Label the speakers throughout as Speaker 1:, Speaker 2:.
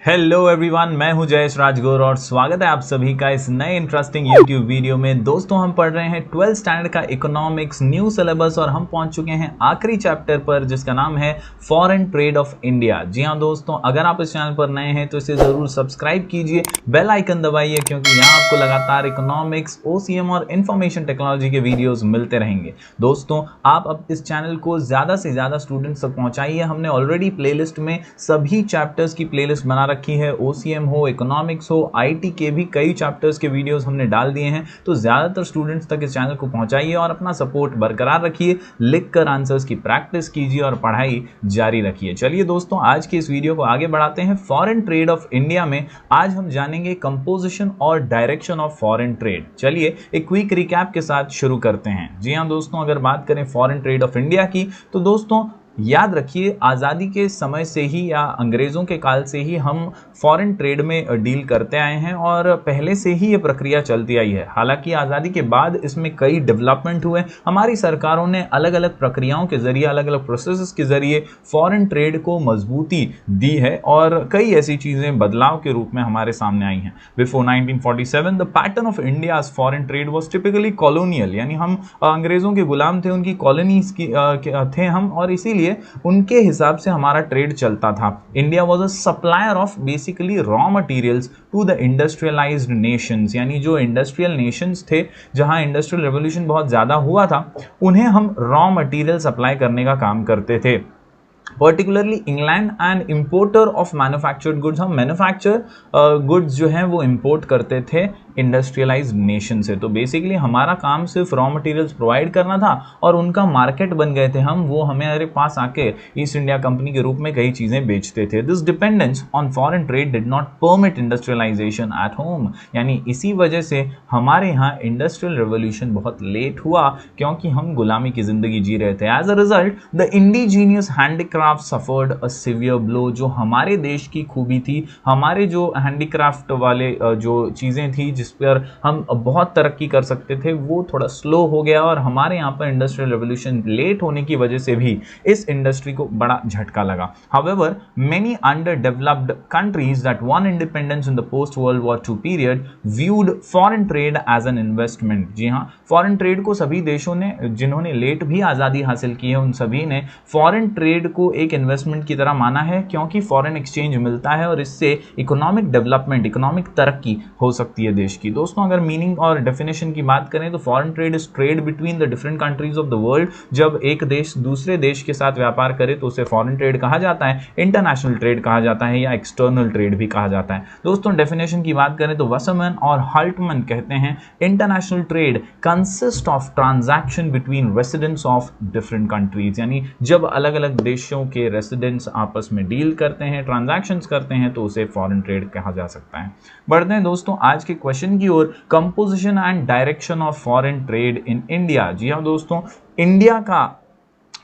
Speaker 1: Hello everyone, मैं हूं जयेश राजगौर और स्वागत है आप सभी का इस नए इंटरेस्टिंग यूट्यूब वीडियो में। दोस्तों, हम पढ़ रहे हैं 12th स्टैंडर्ड का इकोनॉमिक्स न्यू सिलेबस और हम पहुंच चुके हैं आखिरी चैप्टर पर जिसका नाम है फॉरेन ट्रेड ऑफ इंडिया। जी हां दोस्तों, अगर आप इस चैनल पर नए हैं तो इसे जरूर सब्सक्राइब कीजिए, बेल आइकन दबाइए क्योंकि यहाँ आपको लगातार इकोनॉमिक्स, ओसीएम और इंफॉर्मेशन टेक्नोलॉजी के वीडियोज मिलते रहेंगे। दोस्तों, आप अब इस चैनल को ज्यादा से ज्यादा स्टूडेंट्स तक पहुंचाइए। हमने ऑलरेडी प्लेलिस्ट में सभी चैप्टर्स की प्लेलिस्ट बना रखी है, ओसीएम हो, इकोनॉमिक्स हो, आईटी के भी कई चैप्टर्स के वीडियोस हमने डाल दिए हैं। तो ज्यादातर स्टूडेंट्स तक इस चैनल को पहुंचाइए और अपना सपोर्ट बरकरार रखिए, लिखकर आंसर्स की प्रैक्टिस कीजिए और पढ़ाई जारी रखिए। चलिए दोस्तों, आज की इस वीडियो को आगे बढ़ाते हैं। फॉरेन ट्रेड ऑफ इंडिया में आज हम जानेंगे कंपोजिशन और डायरेक्शन ऑफ फॉरेन ट्रेड। चलिए एक क्विक रिकैप के साथ शुरू करते हैं। जी हाँ दोस्तों, अगर बात करें फॉरेन ट्रेड ऑफ इंडिया की तो दोस्तों याद रखिए, आज़ादी के समय से ही या अंग्रेज़ों के काल से ही हम फॉरेन ट्रेड में डील करते आए हैं और पहले से ही ये प्रक्रिया चलती आई है। हालांकि आज़ादी के बाद इसमें कई डेवलपमेंट हुए। हमारी सरकारों ने अलग अलग प्रक्रियाओं के जरिए, अलग अलग प्रोसेस के जरिए फॉरेन ट्रेड को मजबूती दी है और कई ऐसी चीज़ें बदलाव के रूप में हमारे सामने आई हैं। Before 1947 the pattern of India's foreign trade was typically colonial, यानी हम अंग्रेज़ों के गुलाम थे, उनकी कॉलोनीज थे हम, और इसीलिए उनके हिसाब से हमारा ट्रेड चलता था। India was a supplier of basically raw materials to the industrialised nations, यानी जो इंडस्ट्रियल नेशंस थे, जहां इंडस्ट्रियल रेवोल्यूशन बहुत ज्यादा हुआ था, उन्हें हम रॉ मटेरियल सप्लाई करने का काम करते थे। Particularly England and importer of manufactured goods, हम मैन्युफैक्चर गुड्स जो हैं वो इंपोर्ट करते थे इंडस्ट्रियलाइज्ड नेशन से। तो बेसिकली हमारा काम सिर्फ रॉ मटेरियल्स प्रोवाइड करना था और उनका मार्केट बन गए थे हम, वो हमारे पास आके ईस्ट इंडिया कंपनी के रूप में कई चीजें बेचते थे। This dependence on foreign trade did not permit industrialisation at home, यानी इसी वजह से हमारे यहाँ इंडस्ट्रियल रेवोल्यूशन बहुत लेट हुआ क्योंकि हम गुलामी की जिंदगी जी रहे थे। As a result the indigenous handicraft suffered a severe blow. जो हमारे देश की खूबी थी, हमारे जो हैंडीक्राफ्ट वाले जो चीजें थी जिस पर हम बहुत तरक्की कर सकते थे, वो थोड़ा स्लो हो गया और हमारे यहाँ पर इंडस्ट्रियल रेवोल्यूशन लेट होने की वजह से भी इस इंडस्ट्री को बड़ा झटका लगा। However, many underdeveloped countries that won independence in the post-World War II period viewed foreign trade as an investment। जी हाँ, फॉरेन ट्रेड को सभी देशों ने, जिन्होंने लेट भी आज़ादी हासिल की है, उन सभी ने फॉरेन ट्रेड को एक इन्वेस्टमेंट की तरह माना है क्योंकि फॉरेन एक्सचेंज मिलता है और इससे इकोनॉमिक डेवलपमेंट, इकोनॉमिक तरक्की हो सकती है देश की। दोस्तों, अगर मीनिंग और डेफिनेशन की बात करें तो foreign trade is trade between the different countries of the world. जब एक देश दूसरे देश के साथ व्यापार करे तो उसे फॉरेन ट्रेड कहा जाता है, इंटरनेशनल ट्रेड कहा जाता है या एक्सटर्नल ट्रेड भी कहा जाता है। दोस्तों, डेफिनेशन की बात करें तो वसरमैन और हल्टमैन कहते हैं international trade consist of transaction between residents of different countries, यानी जब अलग अलग देशों के रेसिडेंट्स आपस में डील करते हैं, ट्रांजैक्शंस करते हैं, तो उसे फॉरेन ट्रेड कहा जा सकता है। बढ़ते हैं दोस्तों आज के क्वेश्चन की ओर, composition and direction of foreign trade in India. जी हाँ दोस्तों, इंडिया का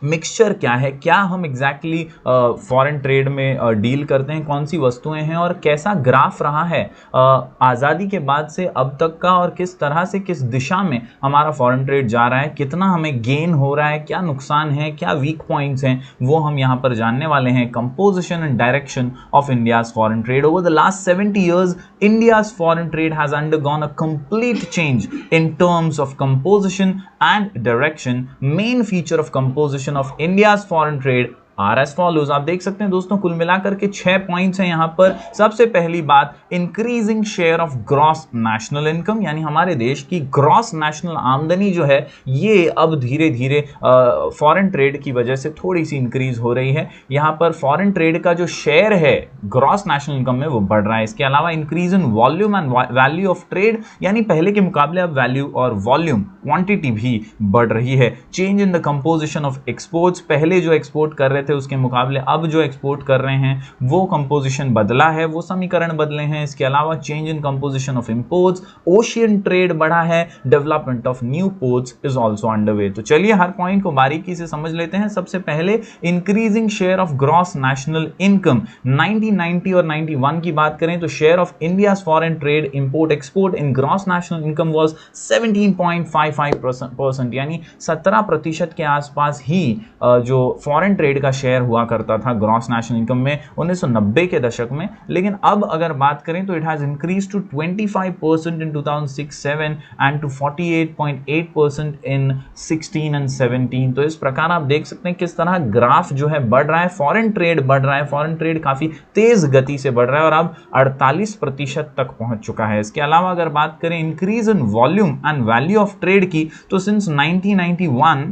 Speaker 1: मिक्सचर क्या है, क्या हम एग्जैक्टली फॉरेन ट्रेड में डील करते हैं, कौन सी वस्तुएं हैं और कैसा ग्राफ रहा है आज़ादी के बाद से अब तक का, और किस तरह से, किस दिशा में हमारा फॉरेन ट्रेड जा रहा है, कितना हमें गेन हो रहा है, क्या नुकसान है, क्या वीक पॉइंट्स हैं, वो हम यहाँ पर जानने वाले हैं। Composition and direction of India's foreign trade. Over the last 70 years India's foreign trade has undergone a complete change in terms of composition and direction. Main feature of composition of India's foreign trade R S follows. आप देख सकते हैं दोस्तों, कुल मिलाकर के 6 points हैं यहाँ पर। सबसे पहली बात, increasing share of gross national income, यानी हमारे देश की ग्रॉस नेशनल आमदनी जो है ये अब धीरे धीरे फॉरेन ट्रेड की वजह से थोड़ी सी इंक्रीज हो रही है। यहाँ पर फॉरेन ट्रेड का जो शेयर है ग्रॉस नेशनल इनकम में वो बढ़ रहा है। इसके अलावा increase in volume and value of trade, यानी पहले के मुकाबले अब वैल्यू और वॉल्यूम, क्वांटिटी भी बढ़ रही है। Change in the composition of exports, पहले जो एक्सपोर्ट कर रहे थे उसके मुकाबले अब जो एक्सपोर्ट कर रहे हैं वो कंपोजिशन बदला है, वो समीकरण बदले हैं। इसके अलावा change in composition of imports, ocean trade बढ़ा है, development of new ports is also underway. तो चलिए हर पॉइंट को बारीकी से समझ लेते हैं। सबसे पहले increasing share of gross national income. 1990 और 91 की बात करें तो share of India's foreign trade import export in gross national income was 17.55%, यानी 17% के आसपास ही जो फॉरेन ट्रेड का शेयर हुआ करता था ग्रॉस नेशनल इनकम में 1990 के दशक में, लेकिन अब अगर बात करें तो it has increase to 25% in 2006-7 and to 48.8% in 16 and 17। तो इस प्रकार आप देख सकते हैं किस तरह ग्राफ जो है बढ़ रहा है, फॉरेन ट्रेड बढ़ रहा है, फॉरेन ट्रेड काफी तेज गति से बढ़ रहा है और अब 48% तक पहुंच चुका है। इसके अलावा अगर बात करें increase in volume and value of trade की, तो since 1991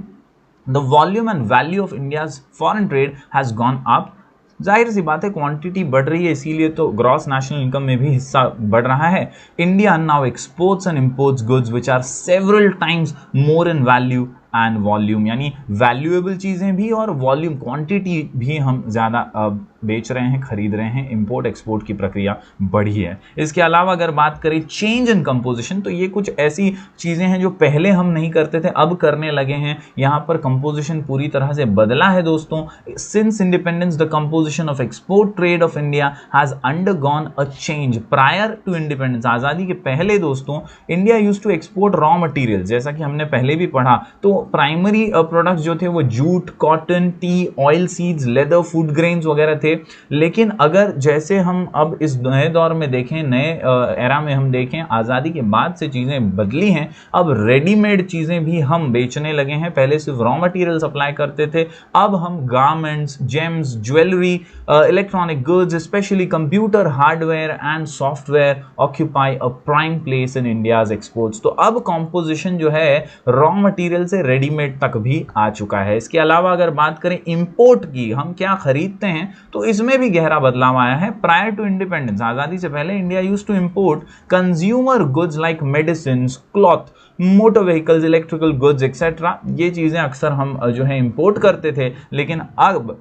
Speaker 1: the volume and value of India's foreign trade has gone up. जाहिर सी बात है क्वांटिटी बढ़ रही है, इसीलिए तो ग्रॉस नेशनल इनकम में भी हिस्सा बढ़ रहा है। India now exports and imports goods which are several times more in value and volume, यानी वैल्यूएबल चीजें भी और वॉल्यूम क्वांटिटी भी हम ज्यादा बेच रहे हैं, खरीद रहे हैं। इंपोर्ट एक्सपोर्ट की प्रक्रिया बढ़ी है। इसके अलावा अगर बात करें चेंज इन कंपोजिशन, तो ये कुछ ऐसी चीजें हैं जो पहले हम नहीं करते थे, अब करने लगे हैं। यहाँ पर कंपोजिशन पूरी तरह से बदला है दोस्तों। Since independence the composition of export trade of India has undergone a change. Prior to independence, आजादी के पहले दोस्तों, India used to export raw material, जैसा कि हमने पहले भी पढ़ा। तो प्राइमरी प्रोडक्ट्स जो थे वो jute, cotton, T, oil seeds, leather, food grains वगैरह थे। लेकिन अगर जैसे हम अब इस नए दौर में देखें, नए एरा में हम देखें, आज़ादी के बाद से चीज़ें बदली हैं। अब रेडीमेड चीज़ें भी हम बेचने लगे हैं। पहले सिर्फ रॉ मटेरियल सप्लाई करते थे, अब हम garments, James, jewellery, electronic goods, specially computer hardware and software occupy a prime place in India's exports. तो अब कॉम्पोजिशन जो है रॉ मटेरियल से रेडीमेड तक भी आ चुका है। इसके अलावा अगर बात करें इंपोर्ट की, हम क्या खरीदते हैं, तो इसमें भी गहरा बदलाव आया है। प्रायर टू इंडिपेंडेंस, आजादी से पहले India used to import consumer goods like medicine, cloth, motor vehicles, electrical goods etcetera. ये चीजें अक्सर हम जो है इंपोर्ट करते थे, लेकिन अब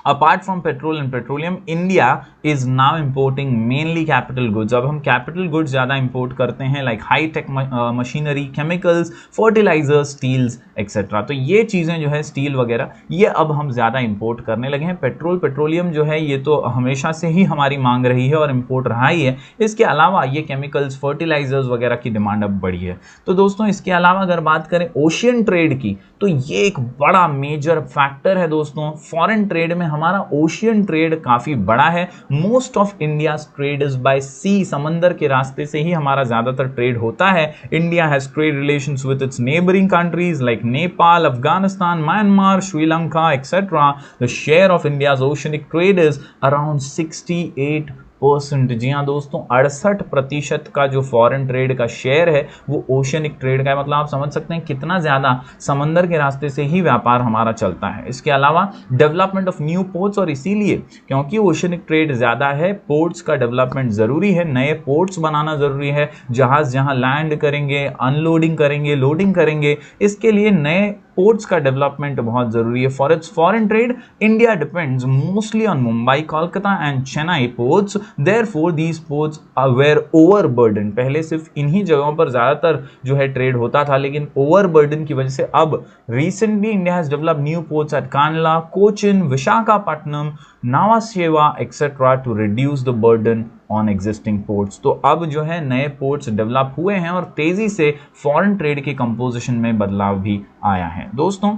Speaker 1: apart from petrol and petroleum, India is now importing mainly capital goods। अब हम capital goods ज़्यादा import करते हैं, like high tech machinery, chemicals, fertilizers, steels etc। तो ये चीज़ें जो है स्टील वगैरह, ये अब हम ज़्यादा import करने लगे हैं। पेट्रोल, पेट्रोलियम जो है ये तो हमेशा से ही हमारी मांग रही है और import रहा ही है। इसके अलावा ये chemicals, fertilizers वगैरह की डिमांड अब बढ़ी है। तो दोस्तों इसके अलावा अगर बात करें ओशियन ट्रेड की, तो ये एक बड़ा मेजर फैक्टर है दोस्तों। फॉरेन ट्रेड में हमारा ओशियन ट्रेड काफी बड़ा है। Most of India trade is by sea, समंदर के रास्ते से ही हमारा ज्यादातर ट्रेड होता है। India has trade relations with its neighbouring countries like Nepal, Afghanistan, Myanmar, Sri Lanka etcetera. The share of India's oceanic trade is around 68%। जी हाँ दोस्तों, 68% का जो फॉरेन ट्रेड का शेयर है वो ओशियनिक ट्रेड का है। मतलब आप समझ सकते हैं कितना ज्यादा समंदर के रास्ते से ही व्यापार हमारा चलता है। इसके अलावा डेवलपमेंट ऑफ न्यू पोर्ट्स, और इसीलिए क्योंकि ओशियनिक ट्रेड ज्यादा है, पोर्ट्स का डेवलपमेंट जरूरी है। नए पोर्ट्स बनाना जरूरी है। जहाज जहां लैंड करेंगे, अनलोडिंग करेंगे, लोडिंग करेंगे, इसके लिए नए पोर्ट्स का डेवलपमेंट बहुत जरूरी है। For its foreign trade, India depends mostly on Mumbai, Kolkata and Chennai ports. Therefore these ports were overburden. पहले सिर्फ इन्हीं जगहों पर ज्यादातर जो है ट्रेड होता था, लेकिन ओवरबर्डन की वजह से अब recently India has developed new ports at Kandla, Cochin, Visakhapatnam, Nhava Sheva etcetera to reduce the burden on existing ports. तो अब जो है नए पोर्ट्स डेवलप हुए हैं और तेजी से फॉरेन ट्रेड की कंपोजिशन में बदलाव भी आया है। दोस्तों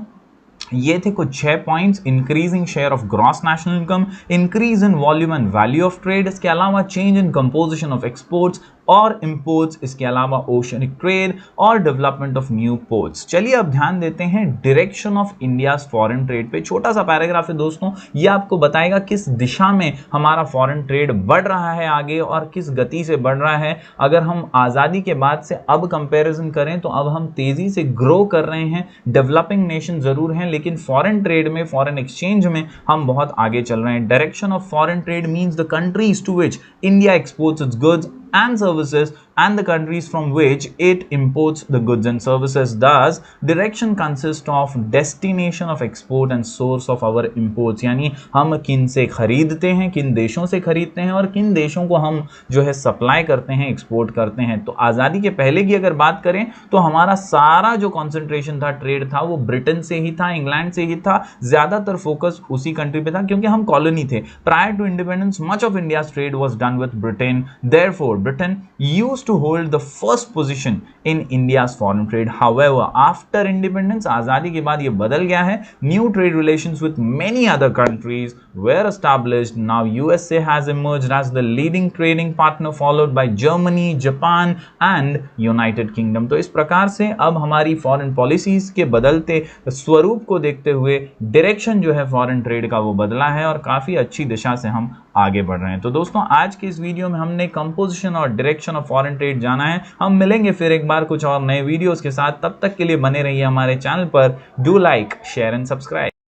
Speaker 1: ये थे कुछ 6 points. Increasing share of gross national income, increase in volume and value of trade, इसके अलावा change in composition of exports और इंपोर्ट्स, इसके अलावा ओशियनिक ट्रेड और डेवलपमेंट ऑफ न्यू पोर्ट्स। चलिए अब ध्यान देते हैं direction of India's foreign trade पे। छोटा सा पैराग्राफ है दोस्तों, ये आपको बताएगा किस दिशा में हमारा फॉरेन ट्रेड बढ़ रहा है आगे और किस गति से बढ़ रहा है। अगर हम आज़ादी के बाद से अब कंपैरिजन करें तो अब हम तेजी से ग्रो कर रहे हैं। डेवलपिंग नेशन जरूर हैं, लेकिन फॉरेन ट्रेड में, फॉरेन एक्सचेंज में हम बहुत आगे चल रहे हैं। Direction of foreign trade means the countries to which India exports its goods and services and the countries from which it imports the goods and services. Thus, direction consists of destination of export and source of our imports। यानी हम किन से खरीदते हैं, किन देशों से खरीदते हैं और किन देशों को हम जो है सप्लाई करते हैं, एक्सपोर्ट करते हैं। तो आज़ादी के पहले की अगर बात करें तो हमारा सारा जो कॉन्सेंट्रेशन था, ट्रेड था, वो ब्रिटेन से ही था, इंग्लैंड से ही था। ज्यादातर फोकस उसी कंट्री पे था क्योंकि हम कॉलोनी थे। Prior to independence much of India's trade was done with Britain. Therefore Britain used to hold the first position in India's foreign trade. However, after independence, आजादी के बाद ये बदल गया है. New trade relations with many other countries were established. Now USA has emerged as the leading trading partner, followed by Germany, Japan and United Kingdom. तो इस प्रकार से अब हमारी फॉरेन पॉलिसीज के बदलते स्वरूप को देखते हुए डायरेक्शन जो है फॉरेन ट्रेड का वो बदला है और काफी अच्छी दिशा से हम आगे बढ़ रहे हैं. तो दोस्तों, आज के इस वीडियो में हमने कंपोजिशन और डायरेक्शन ऑफ फॉरेन ट्रेड जाना है. हम मिलेंगे फिर एक बार कुछ और नए वीडियोस के साथ. तब तक के लिए बने रहिए हमारे चैनल पर. Do like, share and subscribe.